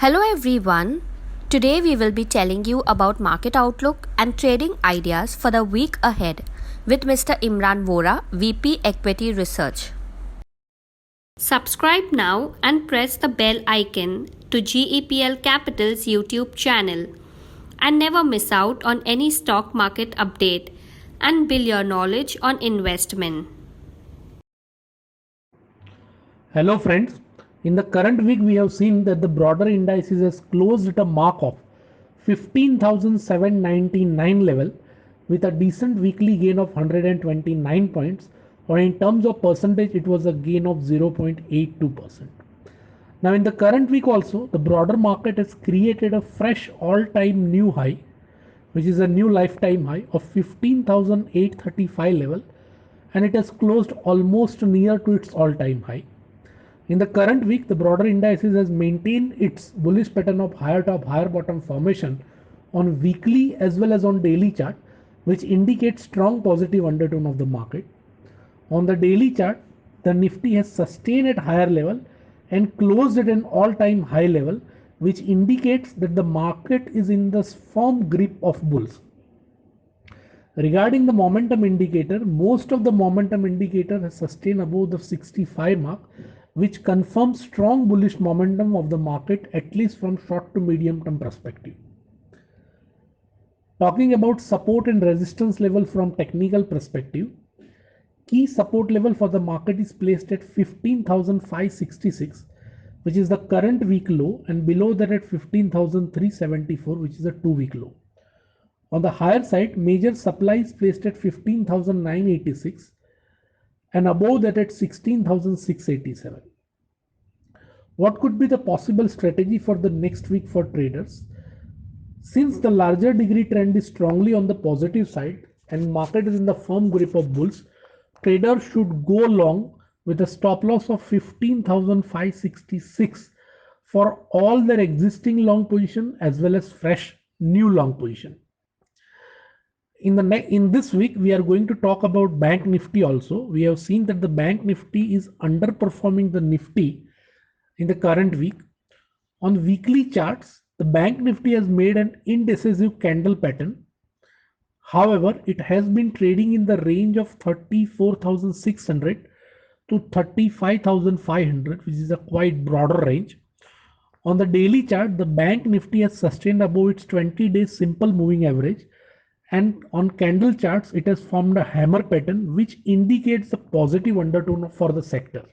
Hello everyone. Today we will be telling you about market outlook and trading ideas for the week ahead with Mr. Imran Vora, VP Equity Research. Subscribe now and press the bell icon to GEPL Capital's YouTube channel and never miss out on any stock market update and build your knowledge on investment. Hello friends, in the current week we have seen that the broader indices has closed at a mark of 15,799 level with a decent weekly gain of 129 points, or in terms of percentage it was a gain of 0.82%. Now in the current week also the broader market has created a fresh all-time new high, which is a new lifetime high of 15,835 level, and it has closed almost near to its all-time high. In the current week, the broader indices has maintained its bullish pattern of higher top, higher bottom formation on weekly as well as on daily chart, which indicates strong positive undertone of the market. On the daily chart, the Nifty has sustained at higher level and closed at an all-time high level, which indicates that the market is in the firm grip of bulls. Regarding the momentum indicator, most of the momentum indicator has sustained above the 65 mark, which confirms strong bullish momentum of the market, at least from short to medium term perspective. Talking about support and resistance level from technical perspective, key support level for the market is placed at 15,566, which is the current week low, and below that at 15,374, which is a 2-week low. On the higher side, major supply is placed at 15,986 and above that at 16,687. What could be the possible strategy for the next week for traders? Since the larger degree trend is strongly on the positive side and market is in the firm grip of bulls, traders should go long with a stop loss of 15,566 for all their existing long position as well as fresh new long position. In this week we are going to talk about Bank Nifty also. We have seen that the Bank Nifty is underperforming the Nifty in the current week. On weekly charts, the Bank Nifty has made an indecisive candle pattern. However, it has been trading in the range of 34,600 to 35,500, which is a quite broader range. On the daily chart, the Bank Nifty has sustained above its 20-day simple moving average, and on candle charts it has formed a hammer pattern which indicates a positive undertone for the sector.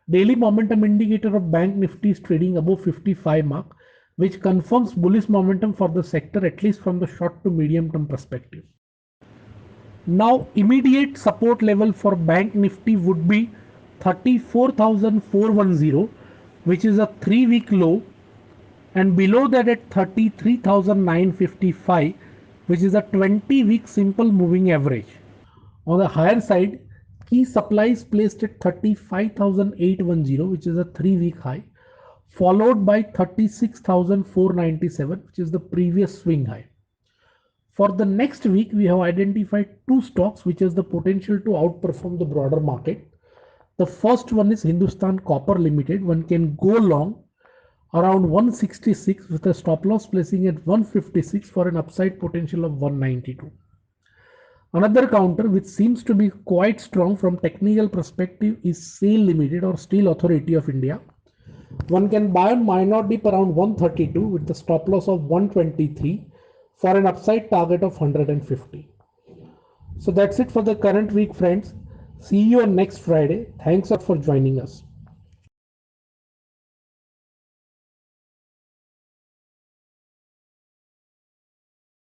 Daily momentum indicator of Bank Nifty is trading above 55 mark, which confirms bullish momentum for the sector, at least from the short to medium term perspective. Now immediate support level for Bank Nifty would be 34,410, which is a 3-week low, and below that at 33,955, which is a 20-week simple moving average. On the higher side, key supply is placed at 35,810, which is a 3-week high, followed by 36,497, which is the previous swing high. For the next week, we have identified two stocks which has the potential to outperform the broader market. The first one is Hindustan Copper Limited. One can go long around 166 with a stop loss placing at 156 for an upside potential of 192. Another counter which seems to be quite strong from technical perspective is SAIL Limited or Steel Authority of India. One can buy on minor dip around 132 with the stop loss of 123 for an upside target of 150. So that's it for the current week, friends. See you on next Friday. Thanks for joining us.